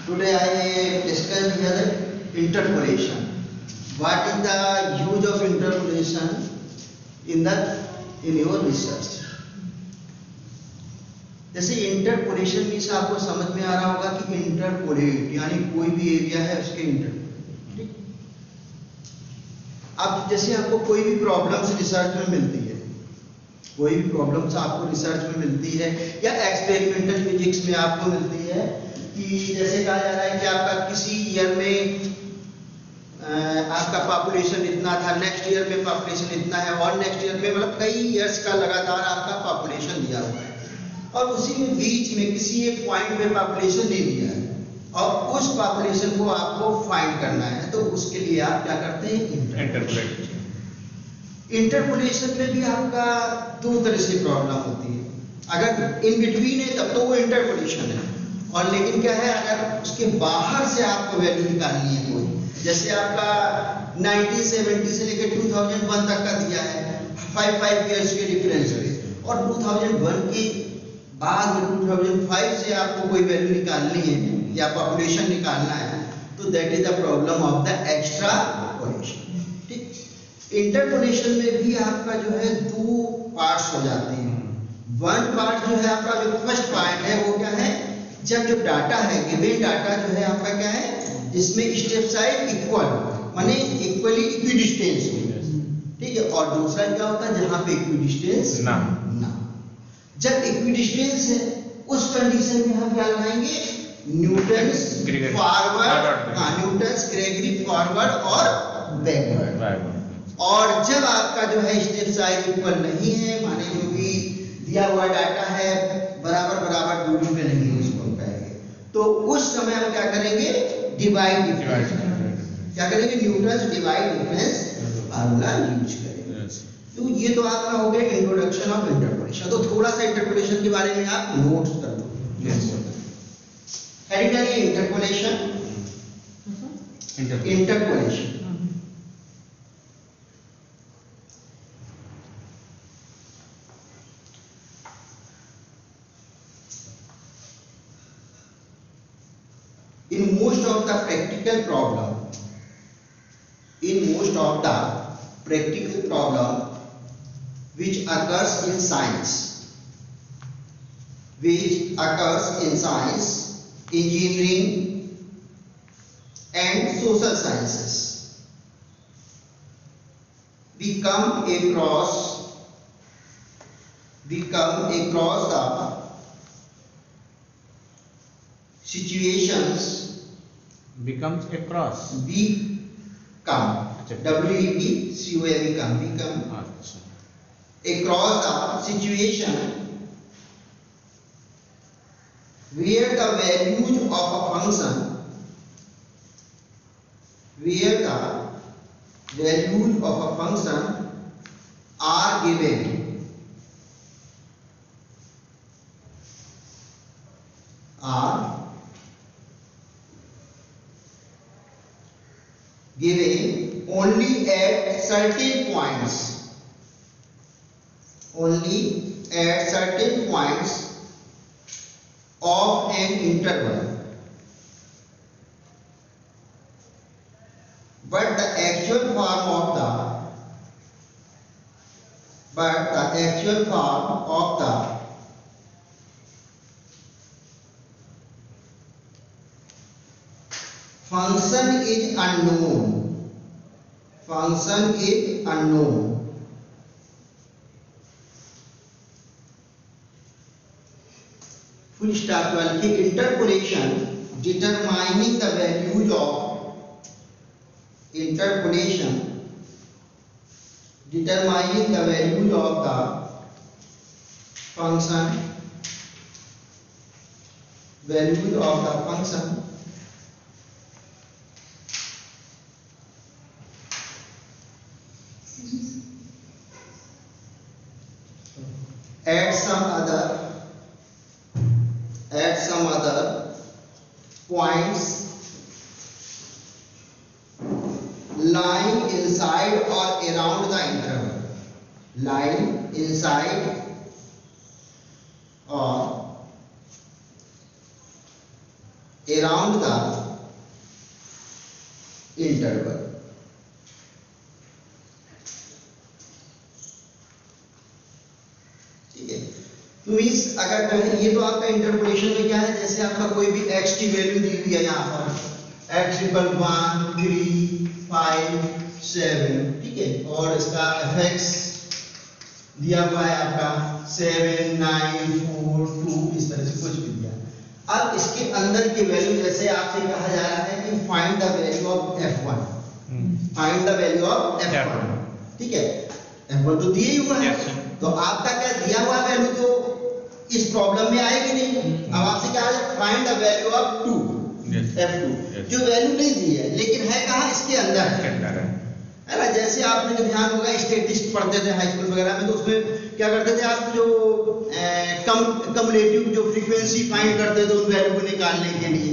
Today I discuss here interpolation. What is the use of interpolation in your research? जैसे interpolation means आपको समझ में आ रहा होगा कि इंटरपोलेट यानी कोई भी एरिया है उसके इंटरपोलेट। अब जैसे आपको कोई भी प्रॉब्लम्स रिसर्च में मिलती है, कोई भी प्रॉब्लम्स आपको रिसर्च में मिलती है या एक्सपेरिमेंटल फिजिक्स में आपको मिलती है कि जैसे कहा जा रहा है कि आपका किसी ईयर में आपका पॉपुलेशन इतना था, नेक्स्ट ईयर में पॉपुलेशन इतना है और नेक्स्ट ईयर में मतलब कई ईयर्स का लगातार आपका पॉपुलेशन दिया हुआ है और उसी में बीच में किसी एक पॉइंट पे पॉपुलेशन नहीं दिया है और उस पॉपुलेशन को आपको फाइंड करना है, तो उसके लिए आप क्या करते हैं? इंटरपोलेट। इंटरपोलेशन में भी आपका दो तरह से प्रॉब्लम होती है। अगर इन बिटवीन है तब तो वो इंटरपोलेशन है, और लेकिन क्या है अगर उसके बाहर से आपको वैल्यू निकालनी है कोई, जैसे आपका 1970 से लेकर 2001 तक का दिया है 5 इयर्स के डिफरेंस में, और 2001 के बाद 2005 से आपको कोई वैल्यू निकालनी है या पॉपुलेशन निकालना है, तो that is the problem of the extrapolation. ठीक, इंटरपोलेशन में भी आपका जो है दो पार्ट्स हो जाते हैं। वन पार्ट जो है आपका जो फर्स्ट पार्ट है वो क्या है, जब जो डाटा है गिवन डाटा जो है आपका क्या है, जिसमें स्टेप साइज इक्वल माने इक्वली इक्विडिस्टेंस में, ठीक है, और दूसरा क्या होता है जहां पे इक्विडिस्टेंस ना। जब इक्विडिस्टेंस है उस कंडीशन में हम क्या लगाएंगे, Newton's forward, Newton's Gregory forward और बैकवर्ड। और जब आपका जो है स्टेप साइज इक्वल नहीं है, माने जो भी दिया हुआ डाटा है बराबर बराबर दूरी पे नहीं है, उसको कहेंगे, तो उस समय हम क्या करेंगे, डिवाइड डिफरेंस क्या करेंगे, Newton's divide difference formula use करेंगे। तो ये तो आपका हो गया इंट्रोडक्शन ऑफ इंटरपोलेशन। तो थोड़ा सा इंटरपोलेशन के बारे में आप नोट्स कर लो। Heading interpolation. Interpolation in most of the practical problem which occurs in science, engineering and social sciences, we come across the situations becomes across across the situation where the values of a function are given only at certain points of an interval, but the actual form of the function is unknown. Full stop. Interpolation determining the values of the function at some other points lying inside or around the interval, lying inside or around the interval. ठीक है, तो means अगर कहें ये तो आपका interpolation में क्या है, जैसे आपका कोई भी x की वैल्यू दी हुई है यहाँ पर x = 1 3 5 7, ठीक है, और इसका fx दिया हुआ है आपका 7 9 4 2, इस तरह से कुछ भी दिया। अब इसके अंदर की वैल्यू, जैसे आपसे कहा जा रहा है कि find the value of f1, find the value of f1, ठीक है, f1 तो दिया ही हुआ है, तो आपका क्या दिया हुआ वैल्यू तो इस प्रॉब्लम में आएगी नहीं। अब आपसे क्या है, find the value of 2, f2, जो वैल्यू नहीं दी है लेकिन है कहाँ, इसके अंदर है ना। जैसे आपने जो ध्यान होगा स्टैटिस्टिक्स पढ़ते थे हाई स्कूल वगैरह में, तो उसमें क्या करते थे आप, जो कम्युलेटिव जो फ्रीक्वेंसी फाइंड करते थे उन वैल्यू को निकालने के लिए,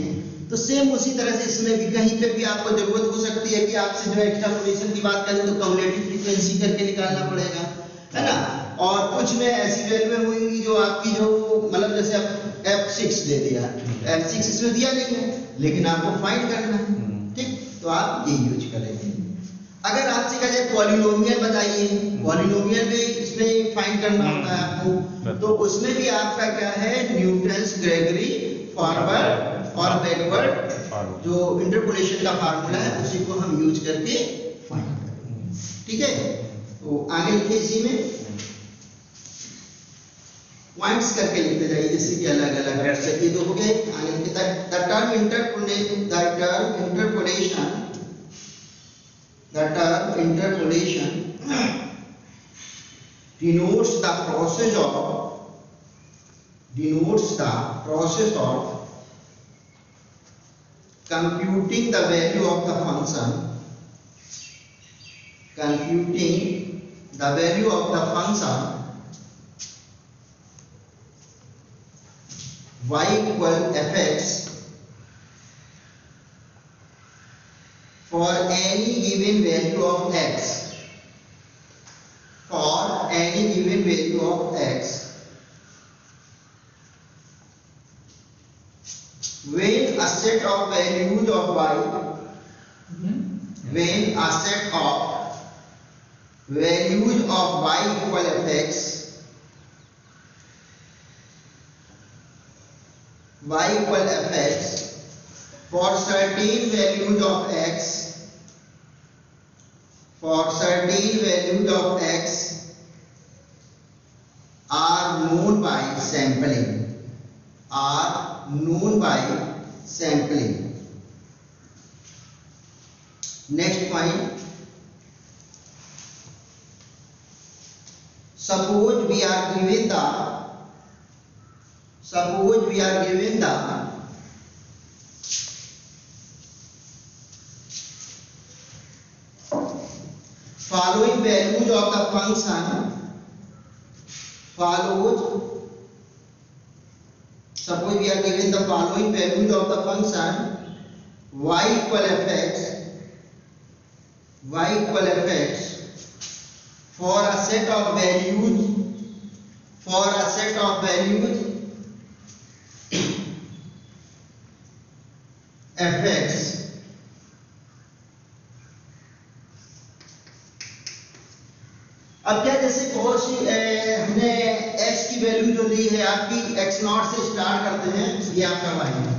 तो सेम उसी तरह से इसमें भी कहीं पे भी आपको जरूरत हो सकती है कि आपसे जो एक्सट्रापोलेशन की बात करें तो कम्युलेटिव फ्रीक्वेंसी करके निकालना पड़ेगा, है ना। और कुछ में ऐसी वैल्यू होंगी जो आपकी जो मतलब जैसे आप f6 दे दिया, f6 इसमें दिया नहीं है लेकिन आपको फाइंड करना है, ठीक, तो आप ये यूज करेंगे। अगर आपसे कहा जाए पॉलिनोमियल बताइए, पॉलिनोमियल में इसमें फाइंड करना होता है आपको, तो उसमें भी आपका क्या है, न्यूटन्स ग्रेगरी फॉरवर्ड और बैकवर्ड जो इंटरपोलेशन का फार्मूला है उसी को हम यूज करके फाइंड करेंगे, ठीक है। तो आगे लिखिए, इसी में पॉइंट्स करके लिखते जाइए, जैसे कि अलग अलग ये तो हो गए। आगे लिखिए, the term interpolation denotes the process of computing the value of the function y = fx for any given value of x, when a set of values of y, when a set of values of y = fx, for certain values of x, are known by sampling. Next point, suppose we are given the following values of the function, suppose we are given the following values of the function y = fx for a set of values fx, अब क्या, जैसे बहुत सी हमने x की value जो ली है आपकी x0 से स्टार्ट करते हैं, ये आपका y है,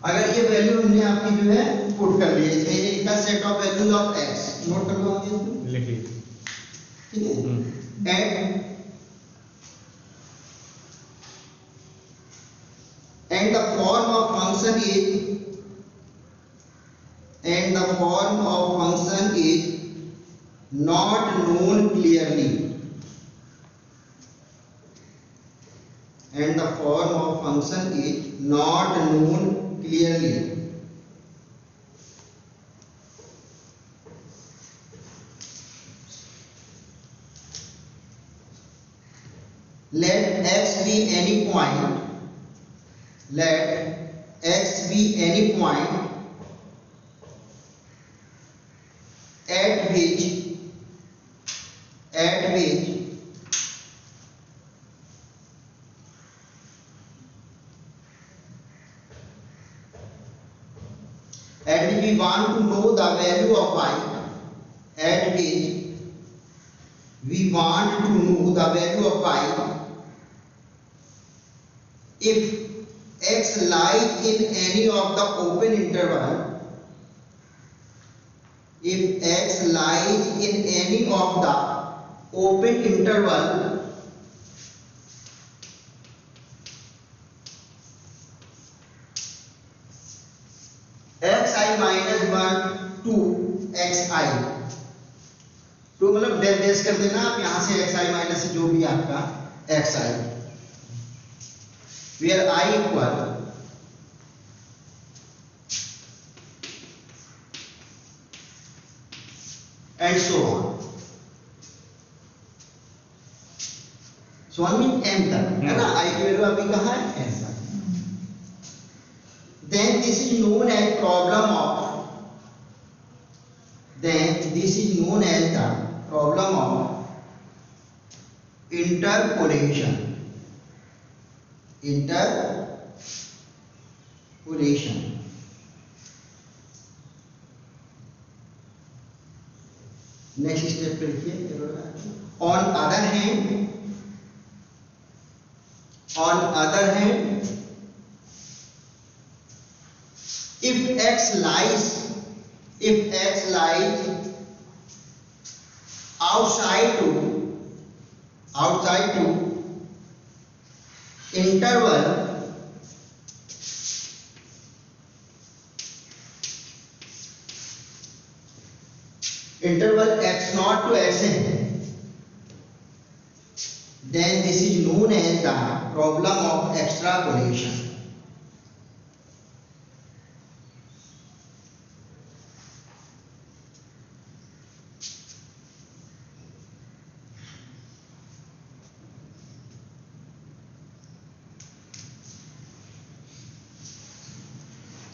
अगर ये वैल्यू हमने आपकी जो है पुट कर ली है, ये लिखा set of values of x, note कर लो इसको, लिखिए, ठीक है, and the form of function is not known clearly, and the form of function is not known clearly. let x be any point, let x be any point at which we want to know the value of y, at which we want to know the value of y if x lies in any of the open interval, if x lies in any of the open interval xi minus 1 to xi, तो मतलब del dash कर देना आप यहां से xi minus जो भी आपका xi, where I equal and so on mean m तक है ना, I की वैल्यू अभी कहां है m तक, then this is known as problem of the interpolation. Next step पे लिखिए, on other hand if x lies outside to interval x0 to xn, then this is known as the problem of extrapolation.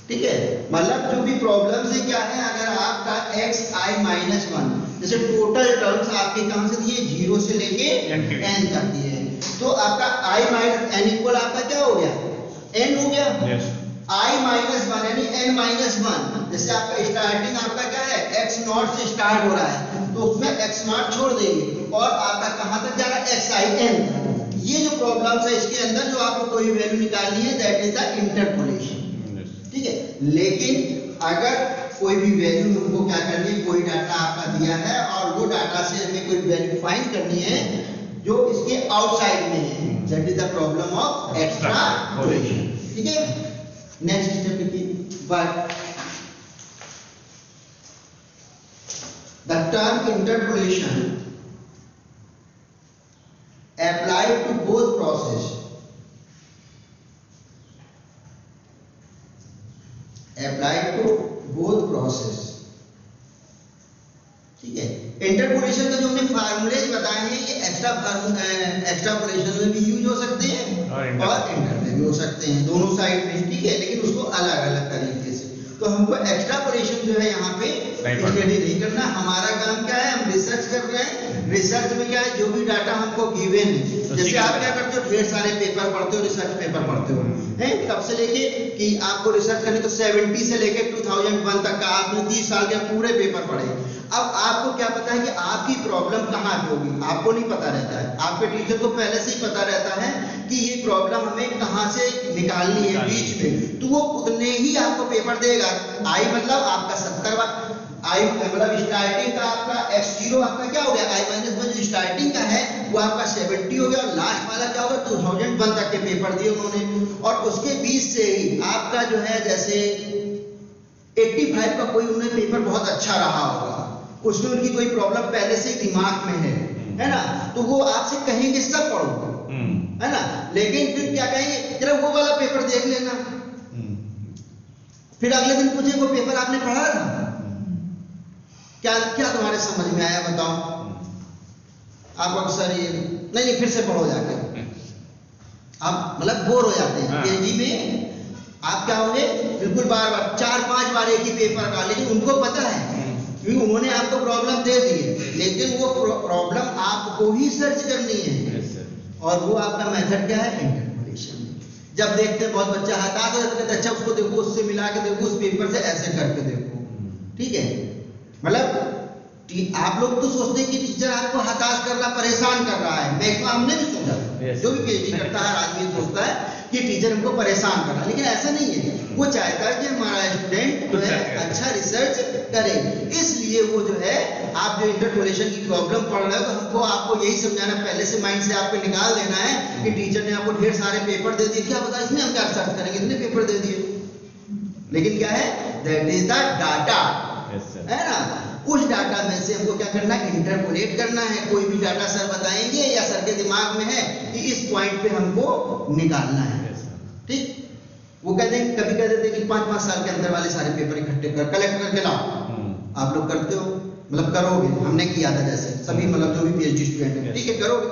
ठीक है, मतलब जो भी problem से क्या है, अगर आपका xi माइनस 1 जैसे टोटल टर्म्स आपके कहां से दिए 0 से लेके n तक दिए, तो आपका i माइनस n इक्वल आपका क्या हो गया n हो गया, yes. i माइनस 1 यानी n माइनस 1, जैसे आपका स्टार्टिंग आपका क्या है x0 से स्टार्ट हो रहा है तो उसमें x0 छोड़ देंगे और आपका कहां तक जा रहा है xi n। ये जो प्रॉब्लम्स है इसके अंदर जो आपको कोई वैल्यू निकालनी है दैट इज द इंटरपोलेशन, ठीक है। लेकिन अगर कोई भी वैल्यू हमको क्या करनी है, कोई डाटा आपका दिया है और वो डाटा से हमें कोई वैल्यू फाइंड करनी है जो इसके आउटसाइड में है, that is the problem of extrapolation, ठीक है। नेक्स्ट स्टेप लिखिए, but the term interpolation apply to both process, ठीक है। इंटरपोलेशन का जो हमने फार्मूलेज बताए हैं ये एक्स्ट्रापोलेशन में भी यूज हो सकते हैं और इंटर में भी हो सकते हैं, दोनों साइड में, ठीक है, लेकिन उसको अलग अलग तरीके से। तो हमको एक्स्ट्रापोलेशन जो है यहाँ पे स्टडी नहीं करना, हमारा काम क्या है, हम रिसर्च कर रहे हैं। रिसर्च में क्या है, जो भी डाटा हमको गिवन है, जैसे आप क्या करते हो ढेर सारे पेपर पढ़ते हो, रिसर्च पेपर पढ़ते हो हैं, तब से लेके कि आपको रिसर्च करनी तो 70 से लेके 2001 तक का आपने 30 साल के पूरे पेपर पढ़े। अब आपको क्या पता है कि आपकी प्रॉब्लम कहाँ पे होगी, आपको नहीं पता रहता है, आपके टीचर को पहले से ही पता रहता है कि ये प्रॉब्लम हमें कहाँ से निकालनी है बीच में, तो वो उतने ही आपको पेपर देगा। आई मतलब आपका 70 आई मतलब स्टार्टिंग का आपका x0 आपका क्या हो गया, i माइनस 1 जो स्टार्टिंग का है वो आपका 70 हो गया और लास्ट वाला क्या होगा 2001 तक के पेपर दिए उन्होंने, और उसके बीच से ही आपका जो है जैसे 85 का कोई उन्हें पेपर बहुत अच्छा रहा होगा, उसमें उनकी कोई प्रॉब्लम पहले से ही दिमाग में है ना, तो वो आपसे कहेंगे सब पढ़ो, है ना, लेकिन फिर क्या कहेंगे, जरा वो वाला पेपर देख लेना, फिर अगले दिन पूछे वो पेपर आपने पढ़ा था, क्या क्या तुम्हारे समझ में आया बताओ, आप अक्सर ये नहीं फिर से पढ़ो जाकर, आप मतलब बोर हो जाते हैं। हाँ। पीएचडी में आप क्या होंगे, बिल्कुल बार बार 4-5 बार एक ही पेपर का, लेकिन उनको पता है क्योंकि उन्होंने आपको प्रॉब्लम दे दी है, लेकिन वो प्रॉब्लम आपको ही सर्च करनी है। Yes, sir. और वो आपका मेथड क्या है, इंटरपोलेशन। जब देखते हैं बहुत बच्चा हताश हो जाता है, अच्छा उसको देखो, उससे मिला के देखो, उस पेपर से ऐसे करके देखो, ठीक है। मतलब आप लोग तो सोचते हैं कि टीचर आपको हताश कर रहा, परेशान कर रहा है। मैक्सिमम हमने भी सोचा, Yes. जो भी पीएचडी करता है हर आदमी सोचता है कि टीचर हमको परेशान कर रहा है, लेकिन ऐसा नहीं है। वो चाहता है कि हमारा स्टूडेंट जो है अच्छा रिसर्च करे। इसलिए वो जो है, आप जो इंटरपोलेशन की प्रॉब्लम पढ़ रहे हो, तो हमको आपको यही समझाना, पहले से माइंड से आपको निकाल देना है कि टीचर ने आपको ढेर सारे पेपर दे दिए, क्या पता इसमें हम क्या रिसर्च करेंगे, इतने पेपर दे दिए। लेकिन क्या है, दैट इज द डाटा, है ना। उस डाटा में से हमको क्या करना है, इंटरपोलेट करना है। कोई भी डाटा सर बताएंगे या सर के दिमाग में है कि इस पॉइंट पे हमको निकालना है, ठीक। वो कहते हैं, कभी कह देते हैं कि 5-5 साल के अंदर वाले सारे पेपर इकट्ठे कर कलेक्ट करके लाओ। आप लोग करते हो, मतलब करोगे, हमने किया था जैसे सभी, मतलब जो भी पीएचडी स्टूडेंट है, ठीक है, करोगे।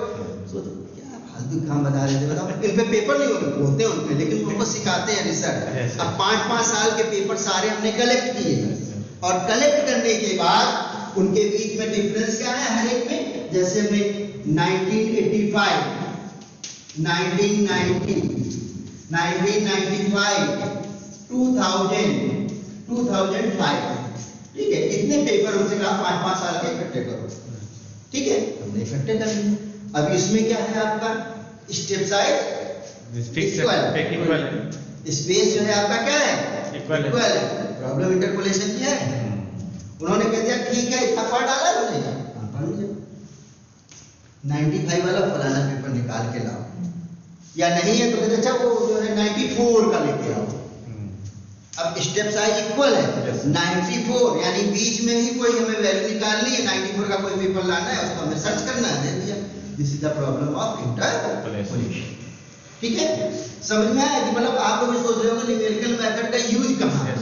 सोचो क्या फालतू काम बता रहे थे, बताओ। इन पे पेपर नहीं होते हैं उनपे, लेकिन उनको सिखाते हैं रिसर्च। अब 5-5 साल के पेपर सारे हमने कलेक्ट किए, और कलेक्ट करने के बाद उनके बीच में डिफरेंस क्या है हर एक में। जैसे हमने 1985, 1990, 1995, 2000, 2005, ठीक है। इतने पेपर उनसे कहा 5-5 साल के इकट्ठे करो, ठीक है। हमने इकट्ठे कर लिए। अब इसमें क्या है आपका स्टेप साइज इक्वल, स्पेस जो है आपका क्या है, इक्वल है। प्रॉब्लम इंटरपोलेशन की है। उन्होंने कह दिया ठीक है, इतना पढ़ डाला है नहीं, हाँ पढ़ लीजिए। 95 वाला फलाना पेपर निकाल के लाओ, या नहीं है तो कहते अच्छा वो जो है 94 का लेके आओ। अब स्टेप साइज इक्वल है, 94, यानी बीच में ही कोई हमें वैल्यू निकालनी है, 94 का कोई पेपर लाना है, उसको हमें सर्च करना है, दे दिया। This is the problem of interpolation, ठीक है। समझ में आया कि मतलब आप लोग सोच रहे हो कि न्यूमेरिकल मेथड का यूज कहाँ है।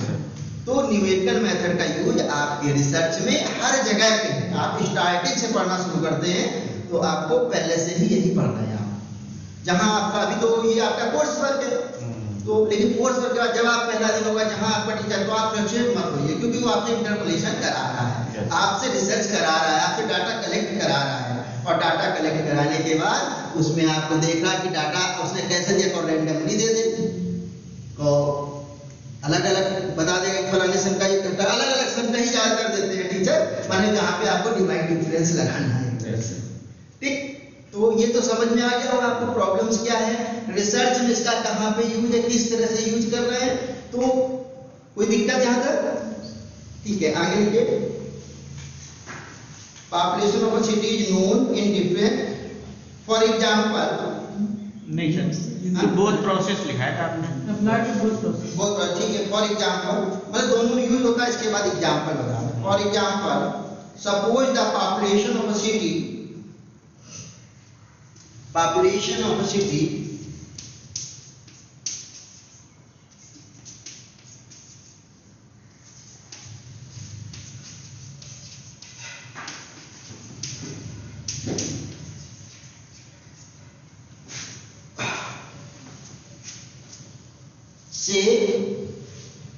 तो न्यूमेरिकल मेथड का यूज आपके रिसर्च में हर जगह पे है। आप स्टार्टिंग से पढ़ना शुरू करते हैं तो आपको पहले से ही यही पढ़ना है। जहां आपका अभी तो ये आपका कोर्स वर्क है, तो लेकिन कोर्स वर्क के बाद जब आप पहला दिन होगा जहां आपका टीचर, तो आप फ्रस्ट्रेट मत होइए, क्योंकि वो आपसे इंटरपोलेशन करा रहा है, आपसे रिसर्च करा रहा है, आपसे डाटा कलेक्ट करा रहा है। और डाटा कलेक्ट कराने के बाद उसमें आपको देख रहा कि डाटा उसने कैसे दिया, और रैंडमली दे दे, तो अलग अलग बता देगा, फलाने सम का अलग अलग सम का ही ज्यादातर देते हैं टीचर, माने जहाँ पे आपको डिवाइड डिफरेंस लगाना है, ठीक। तो ये तो समझ में आ गया होगा आपको प्रॉब्लम्स क्या है, रिसर्च में इसका कहाँ पे यूज है, किस तरह से यूज कर रहे हैं। तो कोई दिक्कत यहाँ तक, ठीक है। आगे लिखिए, population of a city is known in different, for example, नहीं सर, बहुत प्रोसेस लिखा है आपने, बहुत ठीक है। फॉर एग्जांपल मतलब दोनों यूज होता है, इसके बाद एग्जांपल बताना। For example, suppose the population of a city, population of a city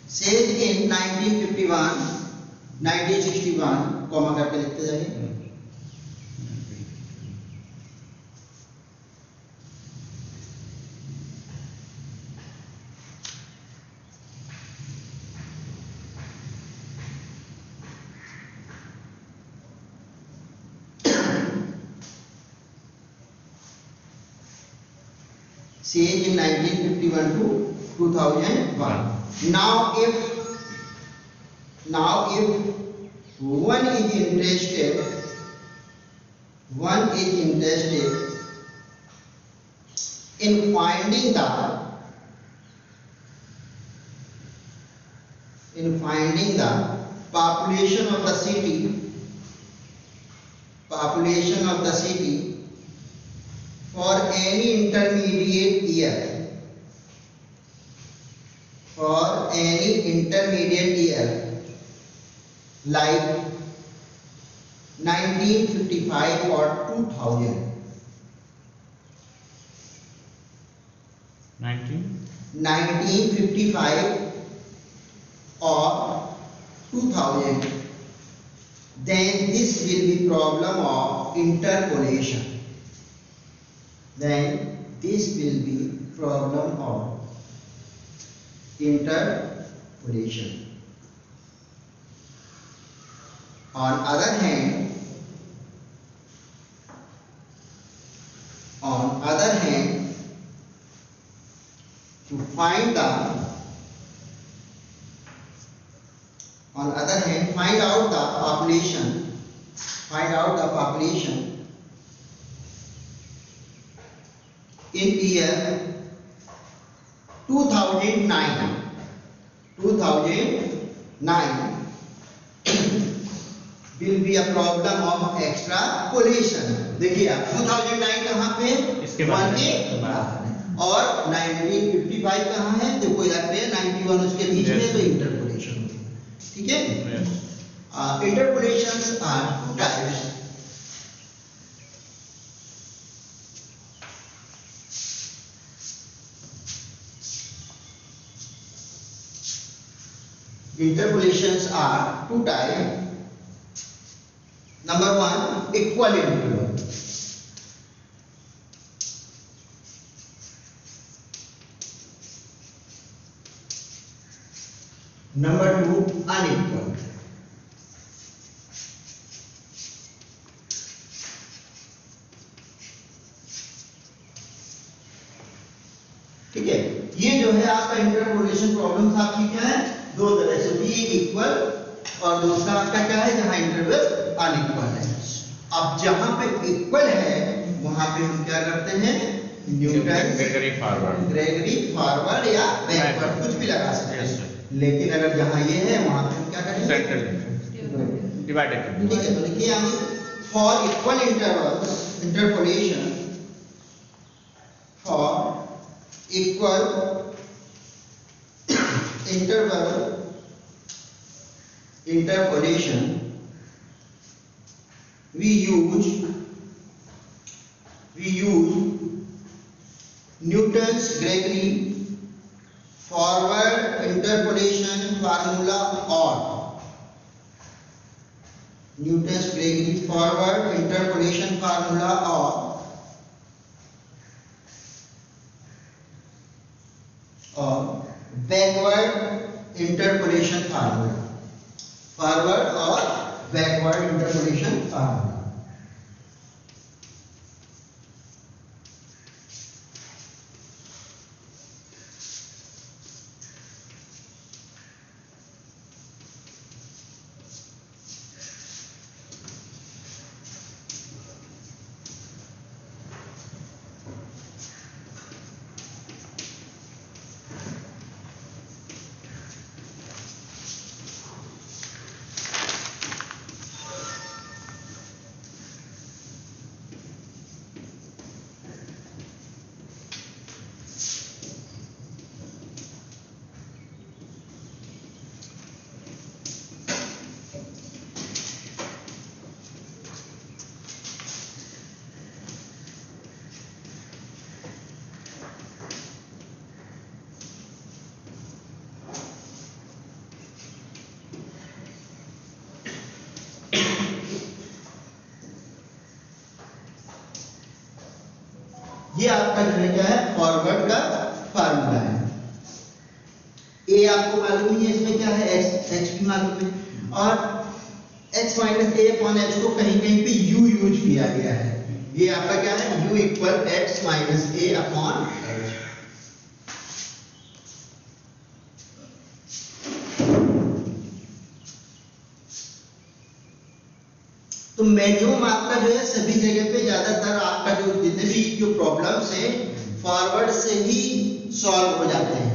say in 1951, 1961, comma करके लिखते जाइए। Say in 1951 to 2001. Now if one is interested in finding the population of the city for any intermediate year, like 1955 or 2000, 1955 or 2000, then this will be problem of interpolation. Then this will be problem of interpolation. On other hand, to find out the population in year 2009 will be a problem of extrapolation. देखिए आप 2009 कहाँ पे इसके बाद के और 1955 कहाँ है, देखो इधर पे 91 उसके बीच में, तो इंटरपोलेशन होगी। ठीक है, interpolations are two types. Interpolations are two types. Number one, equal interval. Number two, unequal. ठीक है, ये जो है आपका इंटरपोलेशन प्रॉब्लम आपकी क्या है, दो तरह से, एक इक्वल और दूसरा आपका क्या है जहां इंटरवल अनइक्वल है। अब जहां पे इक्वल है वहां पे हम क्या करते हैं, न्यूटन ग्रेगरी फॉरवर्ड या बैकवर्ड कुछ भी लगा सकते हैं। लेकिन अगर जहां ये है वहां पे हम क्या करेंगे, डिवाइडेड। ठीक है, तो लिखिए हम for equal intervals interpolation, for equal interpolation we use Newton's Gregory forward interpolation formula, or Newton's Gregory forward interpolation formula, or backward interpolation formula, forward or backward interpolation formula. ये आपका जो है क्या है, फॉरवर्ड का फार्मूला है। ए आपको मालूम ही है, इसमें क्या है, x भी मालूम है, और x minus a upon H को कहीं कहीं पे u यूज किया गया है। ये आपका क्या है, u equal x minus a upon H. तो मैक्सिमम आपका जो है सभी जगह पे ज्यादातर आपका जो जितने भी जो प्रॉब्लम्स है फॉरवर्ड से ही सॉल्व हो जाते हैं।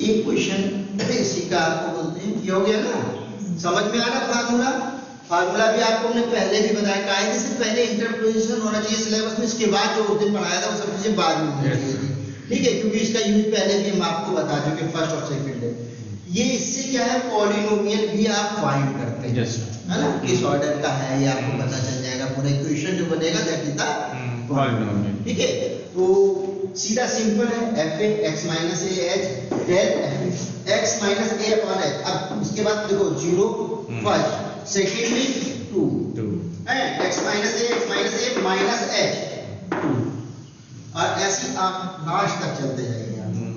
एक क्वेश्चन इसी का आपको बोलते हैं, ये हो गया ना, समझ में आ रहा फार्मूला? फार्मूला भी आपको हमने पहले भी बताया, कायदे से पहले इंटरपोजिशन होना चाहिए सिलेबस में, इसके बाद जो उस दिन पढ़ाया था वो सब चीजें बाद में होनी चाहिए। ठीक है, क्योंकि इसका यूज पहले भी हम आपको बता चुके फर्स्ट और सेकंड डे। ये इससे क्या है, पॉलिनोमियल भी आप फाइंड करते हैं, है ना, किस ऑर्डर का है ये आपको पता चल जाएगा। पूरा इक्वेशन जो बनेगा दैट इज द पॉलिनोमियल। ठीक है, तो सीधा सिंपल है, f a x minus a h del f x minus a upon h. अब इसके बाद देखो 0 फर्स्ट, सेकंड में 2 है, एक्स माइनस ए माइनस एच 2, और ऐसे आप लास्ट तक चलते जाइए।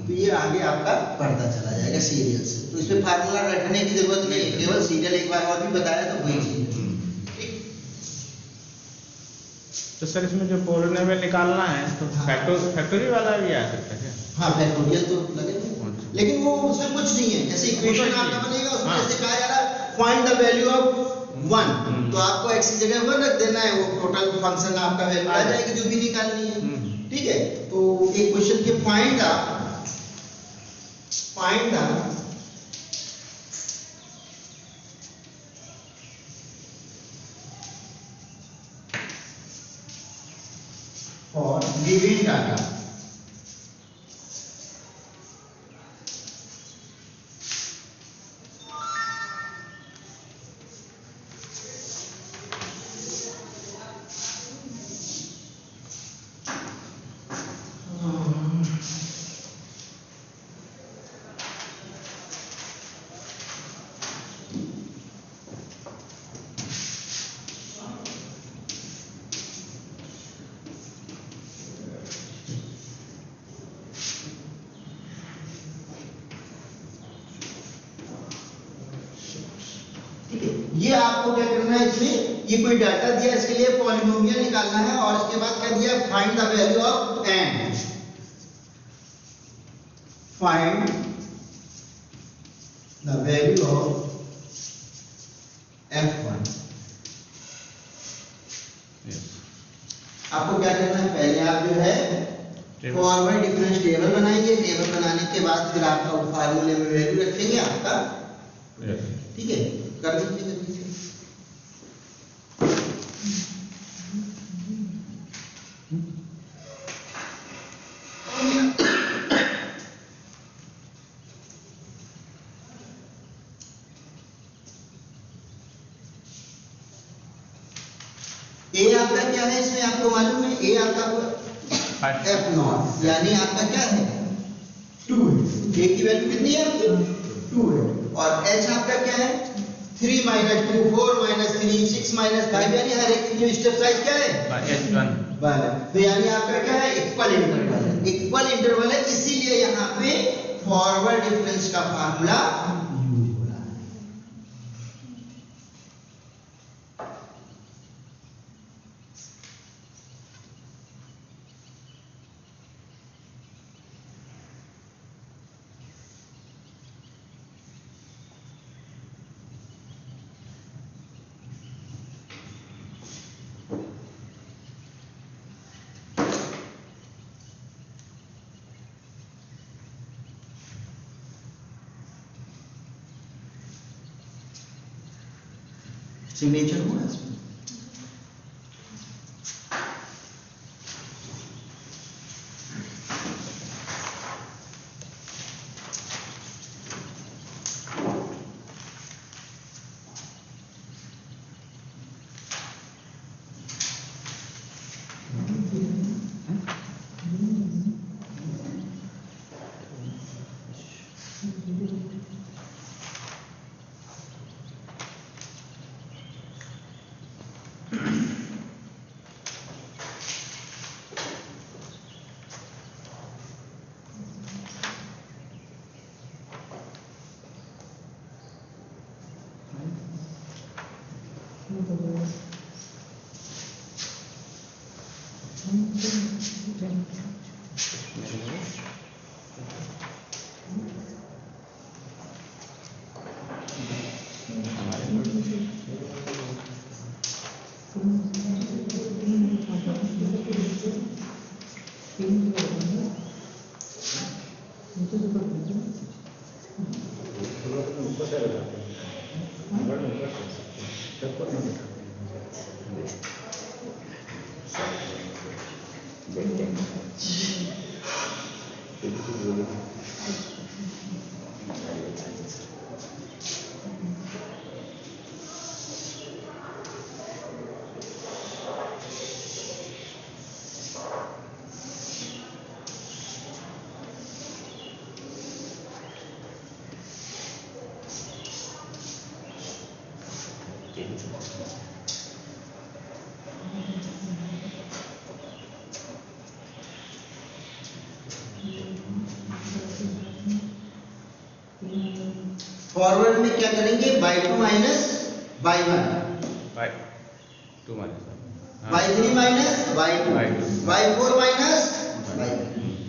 तो ये आगे आपका बढ़ता चला जाएगा सीरियल से, तो इसमें फार्मूला रखने की जरूरत नहीं है, केवल सीरियल एक बार और भी बताया तो वही चीज है। तो सर इसमें जो पॉलिनोमियल निकालना है तो फैक्टोरियल वाला भी आ सकता है? हाँ, फैक्टोरियल तो लगेगा, लेकिन वो उसमें कुछ नहीं है। जैसे इक्वेशन आपका बनेगा उसमें जैसे कहा जा रहा है फाइंड द वैल्यू ऑफ 1, तो आपको x की जगह 1 रख देना है, वो टोटल फंक्शन आपका वैल्यू आ जाएगी जो भी निकालनी है। ठीक है, तो एक क्वेश्चन के find the for given data ये आपको क्या करना है, इसमें ये कोई डाटा दिया, इसके लिए पॉलिनोमियल निकालना है, और इसके बाद क्या दिया, find the value of n, find the value of f1। आपको क्या करना है, पहले आप जो है फॉरवर्ड डिफरेंस टेबल बनाएंगे, टेबल बनाने के बाद फिर आपका फार्मूले में वैल्यू रखेंगे आपका। ठीक है, कर दीजिए। ए आपका क्या है इसमें आपको मालूम है, ए आपका f0 यानी आपका क्या है 2 है। ए की वैल्यू कितनी है आपकी 2 है, और h आपका क्या है 3 माइनस 2 4 माइनस 3 6 माइनस 5, यानी हर एक की जो स्टेप साइज क्या है h1। तो यानी आपका क्या है इक्वल इंटरवल है, इक्वल इंटरवल है, इसीलिए यहाँ पे फॉरवर्ड डिफरेंस का फार्मूला यूज हो रहा है। सिग्नेचर हुआ इसमें। फॉरवर्ड में क्या करेंगे, y2 minus y1, y2 minus y3 minus y2, y4 minus y,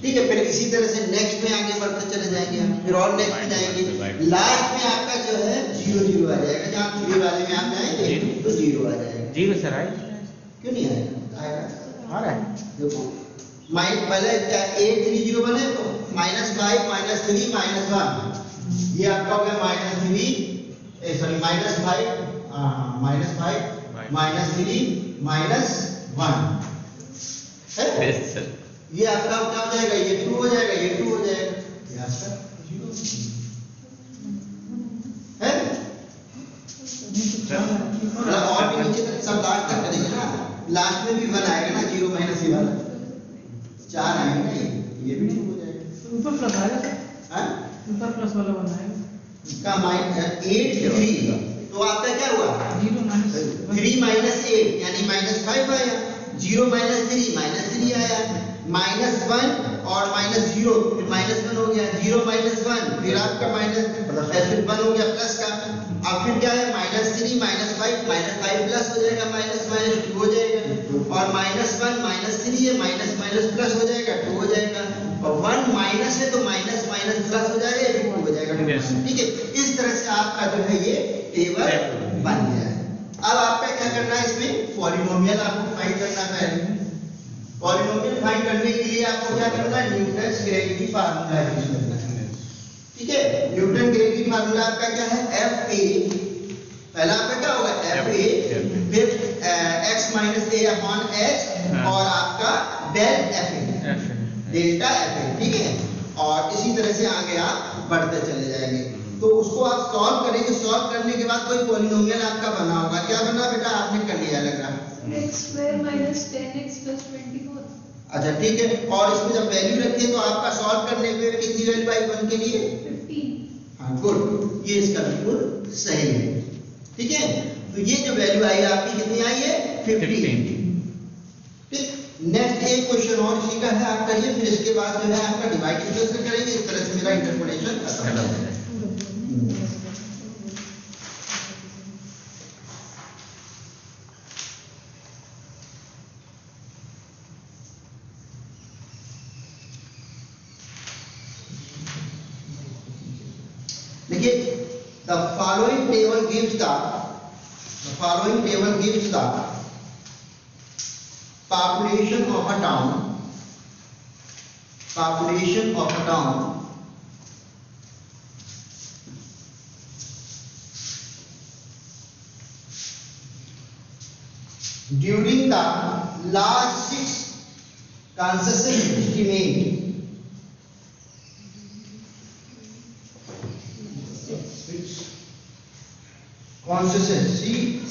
ठीक है। फिर इसी तरह से नेक्स्ट में आगे बढ़ते चले जाएंगे हम, फिर और नेक्स्ट में जाएंगे, लास्ट में आपका जो है 0 0 आ जाएगा। जहाँ 3 वाले में आप जाएंगे तो 0 आ जाएगा। 0 सर आई क्यों नहीं आएगा, आएगा, आ रहा है। देखो पहले 8 3 0 बने तो -5 -3 -1, ये आपका हो गया -3 सॉरी -5 -3 -1 है। ये आपका क्या हो जाएगा, ये 2 हो जाएगा, ये 2 हो जाएगा, ये आपका 0 है। और भी नीचे तक सब लास्ट तक करेंगे ना, लास्ट में भी 1 आएगा ना, 0 माइनस ये वाला 4 आएगा ना, ये भी 2 हो जाएगा। ऊपर प्लस आएगा सर, हां ऊपर प्लस वाला बनाएगा इसका -8 3, तो आपका क्या हुआ 0 माइनस 3 माइनस 8 यानी -5 आया, 0 माइनस 3 आया, -1 और -0 फिर -1 हो गया, 0 -1 फिर आपका फिर 1 हो गया प्लस का। अब फिर क्या है -3 -5 प्लस हो जाएगा, -2 हो जाएगा, और -1 -3 है, माइनस प्लस हो जाएगा, 2 हो जाएगा, और 1 माइनस है तो माइनस प्लस हो जाएगा, ये 2 हो जाएगा, ठीक है। इस तरह से आपका जो है ये टेबल बन गया है। अब आपका क्या करना है, इसमें पॉलिनोमियल आपको फाइंड करना है। पॉलिनोमियल फाइंड करने के लिए आपको क्या करना है, न्यूटन ग्रेविटी फार्मूला यूज करना है, ठीक है। न्यूटन ग्रेविटी फार्मूला आपका क्या है, Fa, पहला आपका क्या होगा Fa, फिर x minus a upon h और आपका डेल Fa, डेल्टा Fa, ठीक है। और इसी तरह से आगे आप बढ़ते चले जाएंगे। तो उसको आप सॉल्व करेंगे, सॉल्व करने के बाद कोई पॉलिनोमियल आपका बना होगा, क्या बना बेटा, आपने कर लिया लग रहा है x² - 10x + 24। अच्छा ठीक है। और इसमें जब वैल्यू रखे तो आपका सॉल्व करने पे कितनी वैल्यू आई 1 के लिए 15। हाँ गुड, ये इसका बिल्कुल सही है, ठीक है। तो ये जो वैल्यू आई आपकी कितनी आई है 15, ठीक। नेक्स्ट एक क्वेश्चन और इसी का है आपका ये, फिर इसके बाद जो है आपका डिवाइड से करेंगे। इस तरह से मेरा इंटरप्रिटेशन खत्म हो जाएगा। देखिए the following table gives the population of a town during the last 6 census estimate.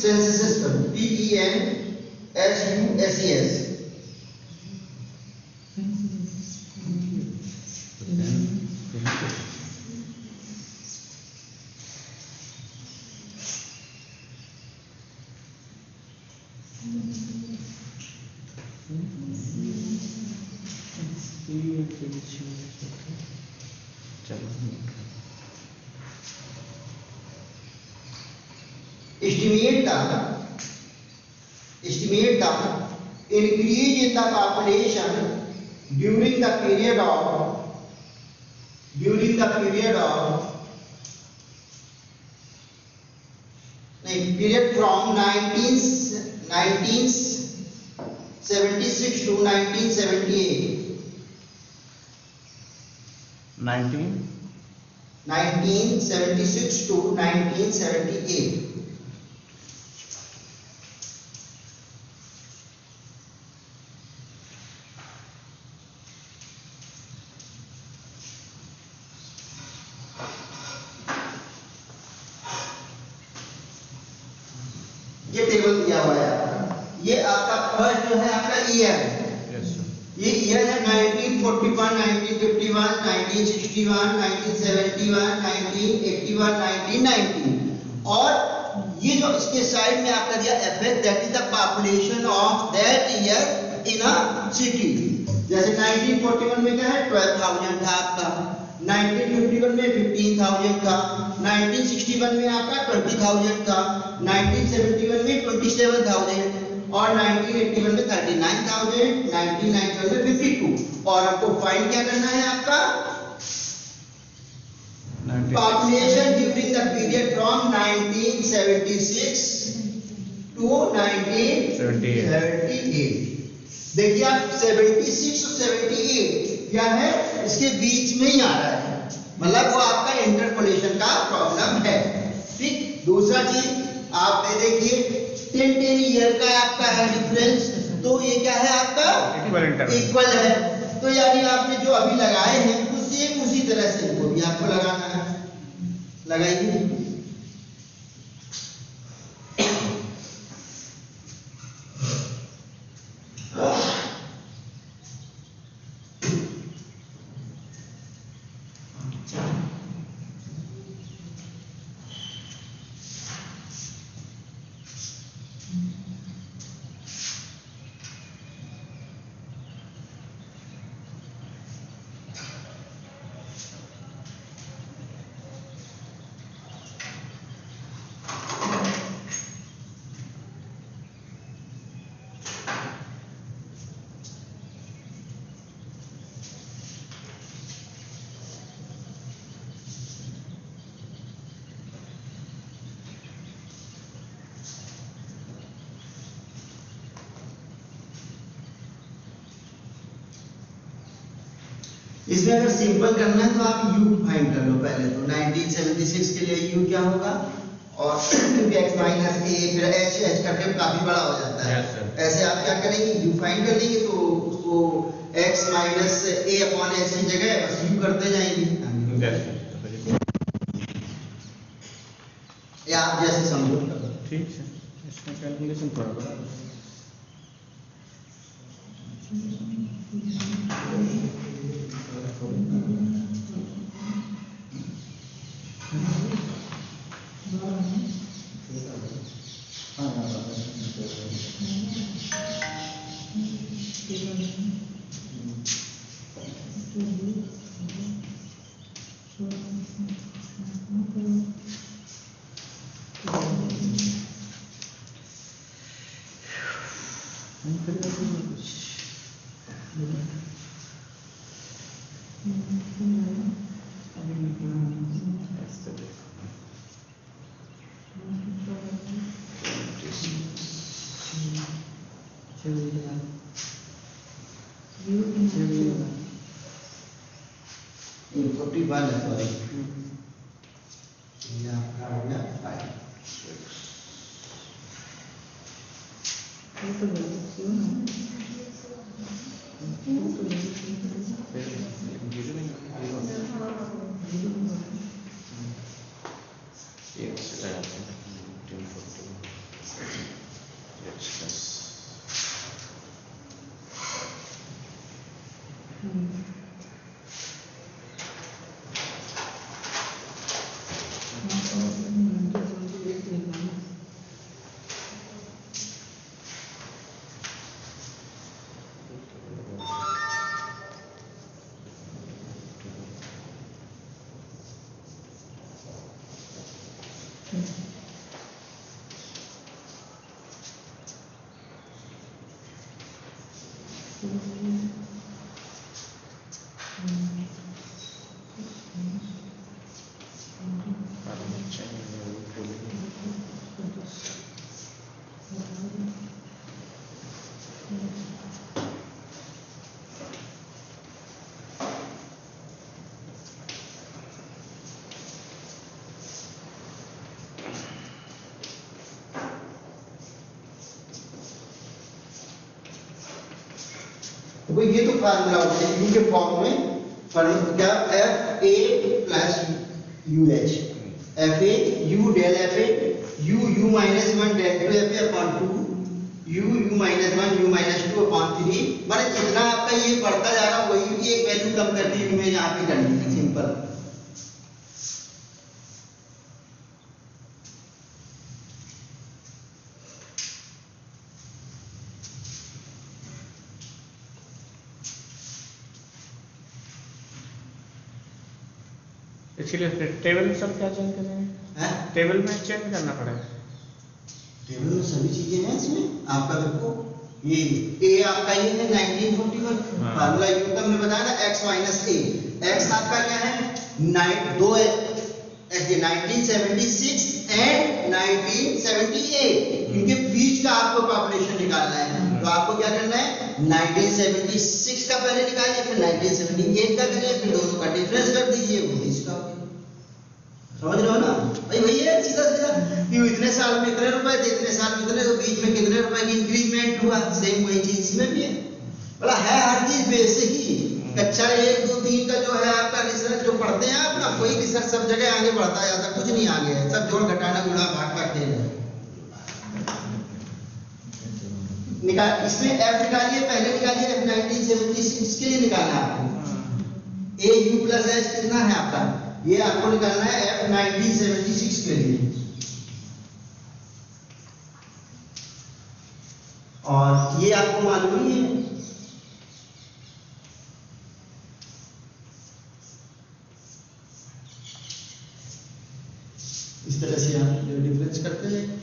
Census system PENSUSES estimate the increase in the population during the period from 1976 to 1978. 1976 to 1978. Table दिया हुआ है आपका, ये आपका फर्स्ट जो है आपका year है, यस सर, ये ईयर है 1941, 1951, 1961, 1971, 1981, 1990, और ये जो इसके साइड में आपका दिया FH, that is the population of that year in a city. जैसे 1941 में क्या है 12,000 था आपका, 1951 में 15,000 था, 1961 में आपका 20,000 था, 1971 में 27,000 और 1981 में 39,000, 1991 में 52। और आपको फाइंड क्या करना है आपका population during the period from 1976 to 1978। देखिए आप 76 और 78 क्या है, इसके बीच में ही आ रहा है, मतलब वो आपका इंटरपोलेशन का प्रॉब्लम है। ठीक, दूसरा चीज आप देखिए 10 ईयर का आपका है डिफरेंस, तो ये क्या है आपका इक्वल है, तो यानी आपने जो अभी लगाए हैं तो सेम उसी तरह से वो भी आपको लगाना है, लगाइए। इसमें अगर सिंपल करना है तो आप u फाइंड कर लो पहले, तो 1976 के लिए u क्या होगा, और क्योंकि x माइनस a फिर h करके काफी बड़ा हो जाता है। Yes, sir. ऐसे आप क्या करेंगे u फाइंड कर लेंगे, तो उसको x minus a upon h की जगह बस u करते जाएंगे, या आप जैसे समझो। ठीक है, इसमें कैलकुलेशन थोड़ा बड़ा है। तो ये तो फार्मूला होता है u के फॉर्म में, फार्मूला क्या f a plus u h, f a u del f a u minus 1 del two f upon 2 u minus 1 u minus 2 upon 3, माने जितना आपका ये बढ़ता जा रहा वही भी एक वैल्यू कम करके में यहाँ पे करनी है, सिंपल। इसलिए फिर टेबल में सब क्या चेंज करेंगे? हैं? टेबल में चेंज करना पड़ेगा। टेबल में सभी चीजें हैं इसमें। आपका देखो ये a आपका ये है 1941, हाँ। फार्मूला u का हमने बताया ना x माइनस a, x आपका क्या है 1976 एंड 1978, इनके बीच का आपको पॉपुलेशन निकालना है। तो आपको क्या करना है 1976 का पहले निकालिए, फिर 1978 का करिए, फिर दोनों का डिफरेंस कर दीजिए, वो इसका हो गया। समझ रहे हो ना भाई? वही है सीधा सीधा कि इतने साल में इतने रुपए थे, इतने साल में इतने, तो बीच में कितने रुपए की इंक्रीजमेंट हुआ, सेम वही चीज इसमें भी है। बोला है हर चीज बेसिक ही। कक्षा 1 2 3 का जो है आपका रिसर्च जो पढ़ते हैं आप ना, कोई रिसर्च सब जगह आगे बढ़ता जाता, कुछ नहीं आगे है, सब जोड़ घटाना गुणा भाग का खेल है। निकाल इसमें f निकालिए, पहले निकालिए f 1976 के लिए निकालना है आपको। a u प्लस h कितना है आपका, ये आपको निकालना है f 1976 के लिए। और ये आपको मालूम ही है। इस तरह से आप डिफरेंस करते हैं।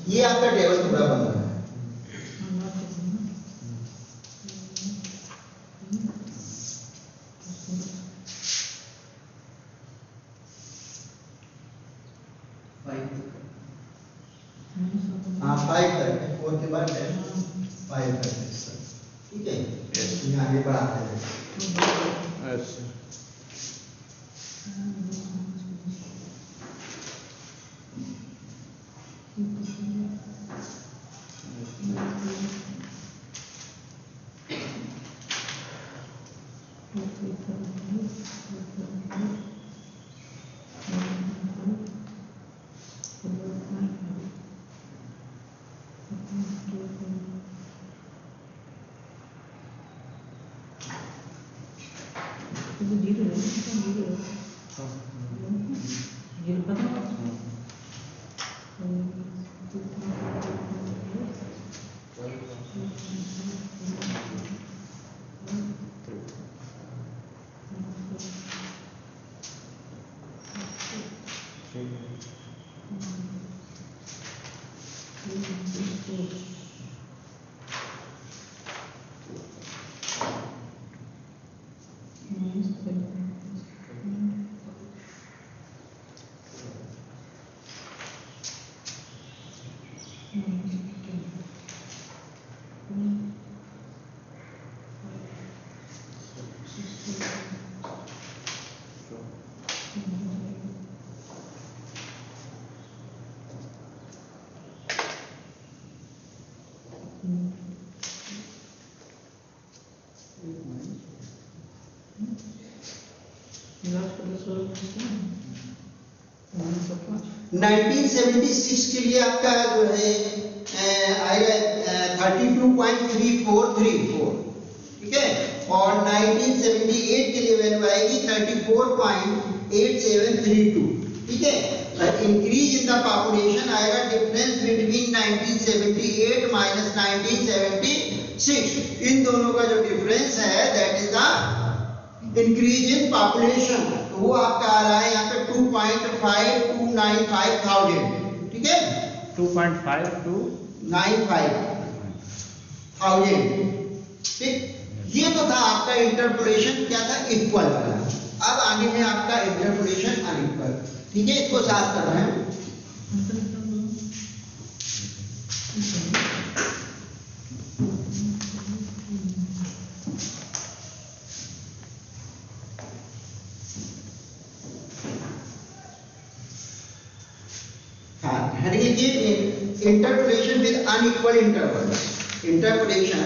ये आपका टेबल पूरा बन रहा है। हाँ 5 करके 4 के बाद 5 करके, ठीक है। यहाँ आगे बढ़ाते हैं। अच्छा 1976 के लिए आपका जो है आएगा 32.3434, ठीक है, और 1978 के लिए वैल्यू आएगी 34.8732, ठीक है। इंक्रीज इन द पॉपुलेशन आएगा डिफरेंस बिटवीन 1978 माइनस 1976, इन दोनों का जो डिफरेंस है that is the increase in population, तो वो आपका आ रहा है यहाँ पे 2.5295,000, ठीक है, 2.5295,000, ठीक। ये तो था आपका इंटरपोलेशन क्या था, इक्वल वाला। अब आगे है आपका इंटरपोलेशन अनइक्वल, ठीक है, इसको साफ कर रहे हैं। Interpolation with unequal intervals. Interpolation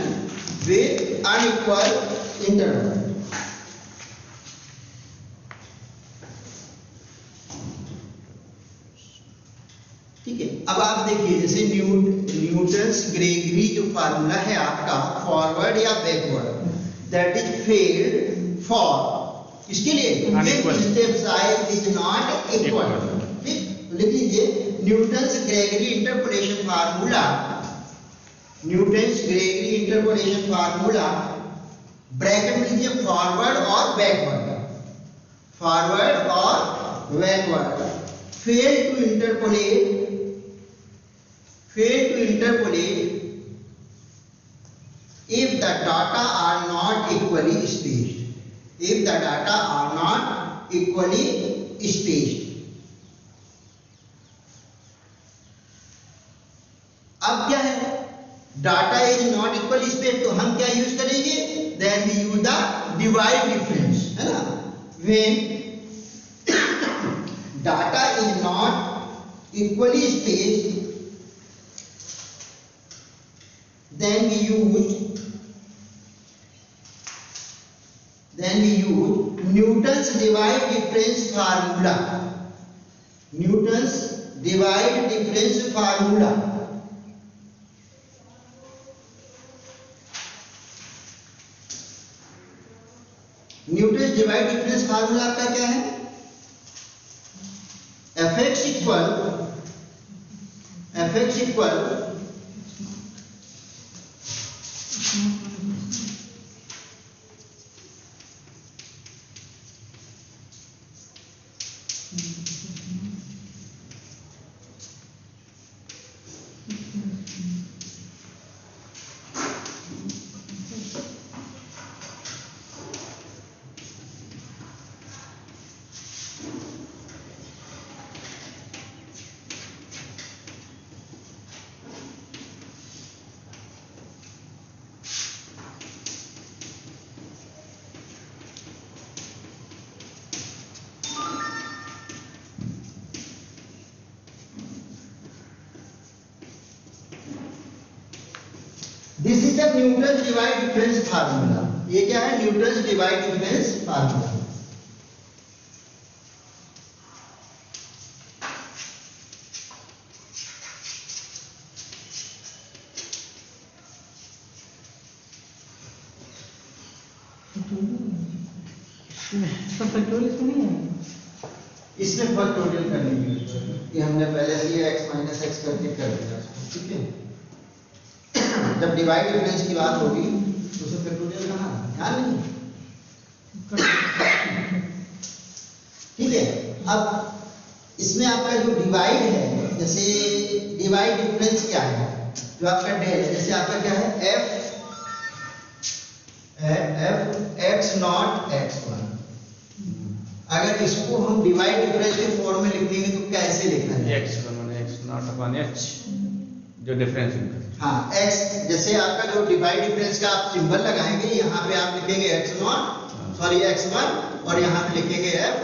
with unequal interval. ठीक है, अब आप देखिए जैसे न्यूटन्स ग्रेगरी जो फार्मूला है आपका फॉरवर्ड या backward, that is failed for इसके लिए step size is not equal, ठीक। लिख लीजिए Newton's Gregory interpolation formula, Newton's Gregory interpolation formula bracket में लीजिए फॉरवर्ड और बैकवर्ड, फॉरवर्ड और backward, fail to interpolate if the data are not equally spaced, if the data are not equally spaced। अब क्या है, data is not equal space, तो हम क्या यूज करेंगे, then we use the divide difference, है ना। When data is not equally spaced, then we use Newton's divide difference formula, Newton's divide difference formula। Newton's divide difference formula आपका क्या है, fx equal this is the Newton's divide difference formula. ये क्या है, Newton's divide difference formula. इसमें factorial करने की ये हमने पहले से x माइनस x करके कर दिया, ठीक है। जब डिवाइड डिफरेंस की बात होगी तो उसमें फैक्टोरियल कहाँ, ध्यान नहीं, ठीक है। अब इसमें आपका जो डिवाइड है, जैसे डिवाइड डिफरेंस क्या है, जो आपका डेल है, जैसे आपका क्या है f x नॉट x1। अगर इसको हम डिवाइड डिफरेंस के फॉर्म में लिखेंगे तो कैसे लिखना है, x1 x not upon h, जो डिफरेंस इनका, हाँ x, जैसे आपका जो डिवाइड डिफरेंस का आप सिंबल लगाएंगे, यहाँ पे आप लिखेंगे x0 सॉरी x1 और यहाँ पे लिखेंगे f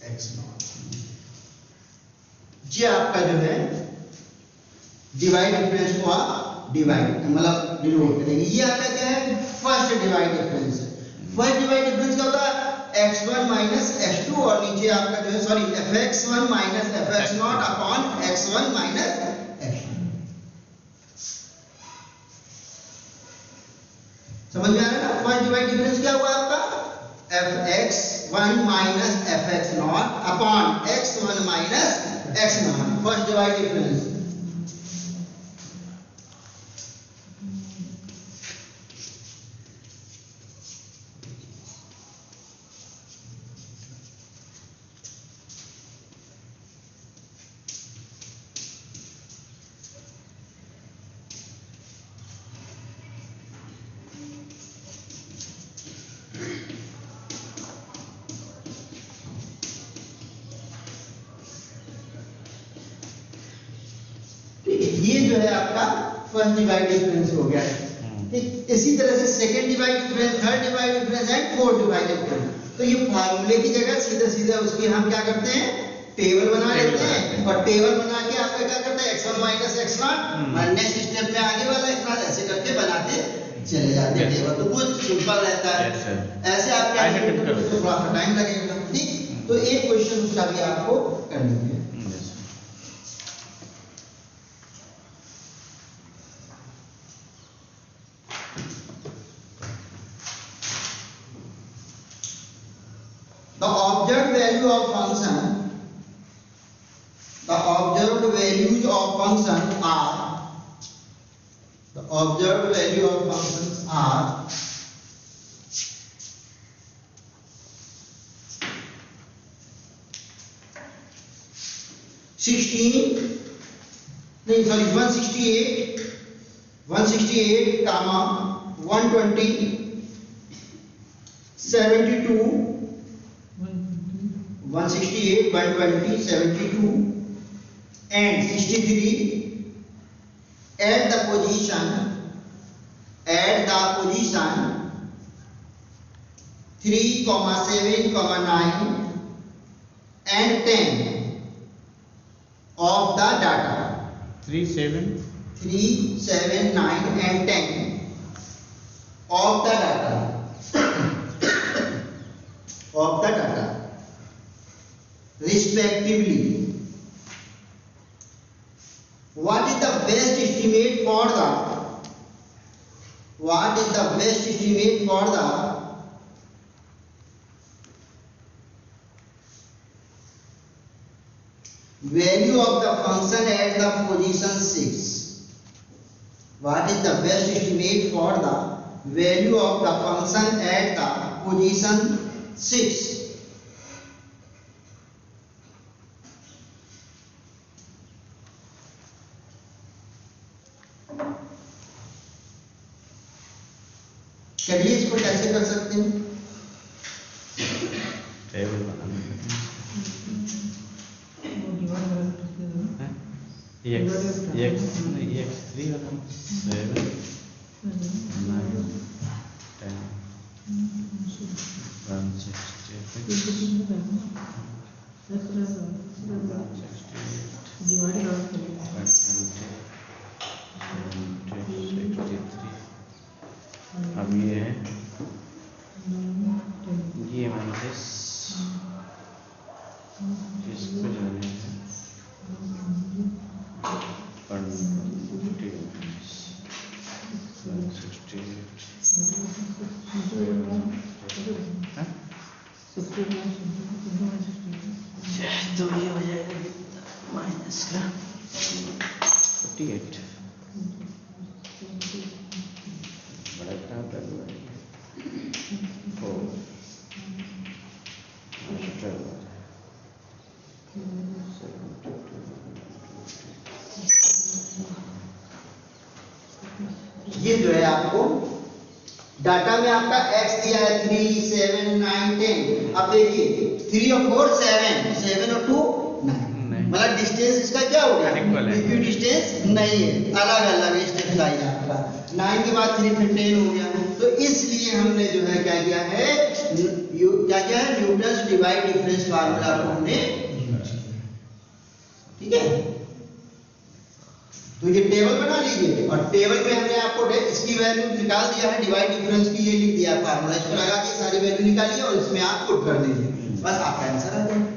x0। ये आपका जो है डिवाइड डिफरेंस को आप डिवाइड मतलब डिनोट करेंगे। ये आपका क्या है, फर्स्ट डिवाइड डिफरेंस है। फर्स्ट डिवाइड डिफरेंस क्या होता है, x1 माइनस x2 और नीचे आपका जो है sorry fx1 minus fx0 upon x1 minus x2। समझ में आ रहा है ना? फर्स्ट डिवाइड डिफरेंस क्या हुआ आपका? fx1 minus fx0 upon x1 minus x0, first divide difference. ये जो है आपका फर्स्ट डिवाइड डिफरेंस हो गया है। ठीक, इसी तरह से second divide difference, third divide difference and fourth divide difference. तो ये फार्मूले की जगह सीधा सीधा उसकी हम क्या करते हैं, टेबल बना लेते हैं और टेबल बना के आपका क्या करते हैं x1 माइनस x0 और नेक्स्ट स्टेप में आगे वाला x0 ऐसे करके बनाते चले जाते हैं टेबल। तो बहुत सिंपल रहता है। ऐसे आप क्या करेंगे तो थोड़ा सा टाइम लगेगा। ठीक, तो एक क्वेश्चन उसका भी आपको करनी है। The observed value of function, the observed values of function are, the observed value of functions are नहीं sorry 168, comma 120, 72, 168, 120, 72 and 63 at the position 3, 7, 9 and 10 of the data. 3, 7, 9 and 10 of the data respectively. What is the best estimate for the value of the function at the position 6? What is the best estimate for the value of the function at the position 6? चलिए इसको कैसे कर सकते हैं? Table बनाना है। x3 वाला 7, 9, 10, 168, अब ये है ये माइनस इसको जाने हैं 168 तो ये हो जाएगा माइनस का 48 बड़ा कहाँ पर हुआ है 4 ये जो है आपको डाटा में आपका x दिया है 3, 7, 9, 10। अब देखिए 3 और 4 7 और 2 9, मतलब डिस्टेंस इसका क्या हो गया, इक्वल डिस्टेंस नहीं है, अलग अलग स्टेप लाइन आपका 9 के बाद 3 फिर 10 हो गया। तो इसलिए हमने जो है क्या किया है, न्यूटन्स डिवाइड डिफरेंस फार्मूला को हमने, ठीक है। तो ये टेबल बना लीजिए और टेबल में हमने आपको इसकी वैल्यू निकाल दिया है, डिवाइड डिफरेंस की ये लिख दिया फार्मूला, इसको लगा के सारी वैल्यू निकालिए और इसमें आप पुट कर दीजिए, बस आपका आंसर आ जाएगा।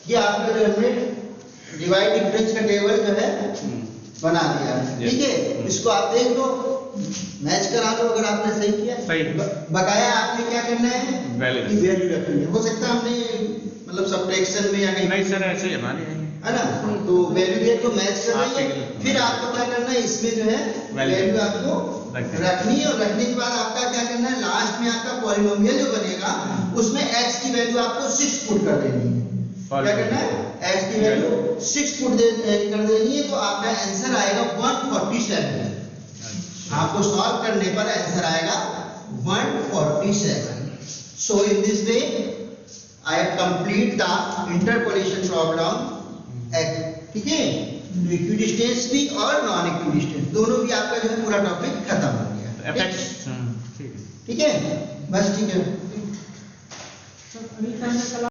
ये आपका जो है डिवाइड डिफरेंस का टेबल जो है बना दिया है, ठीक है। इसको आप देख लो, मैच करा लो अगर आपने सही किया। सही। बकाया आपने क्या करना है, वैल्यू रखनी है। हो सकता है हमने मतलब सब्ट्रैक्शन में या कहीं, नहीं सर ऐसे ही हमारे है ना, तो वैल्यू देख लो, मैच कर रही है। फिर आपको क्या करना है, इसमें जो है वैल्यू आपको रखनी है और रखने के बाद आपका क्या करना है, लास्ट में आपका पॉलिनोमियल जो बनेगा उसमें x की वैल्यू आपको 6 पुट कर देनी है। क्या करना है, x की वैल्यू 6 पुट कर देनी है, तो आपका आंसर आएगा 147। आपको सॉल्व करने पर आंसर आएगा 147। So in this way I have complete the interpolation problem, ठीक है। इक्विडिस्टेंस भी और नॉन इक्विडिस्टेंस दोनों भी आपका जो है पूरा टॉपिक खत्म हो गया, ठीक है। बस ठीक है। अभी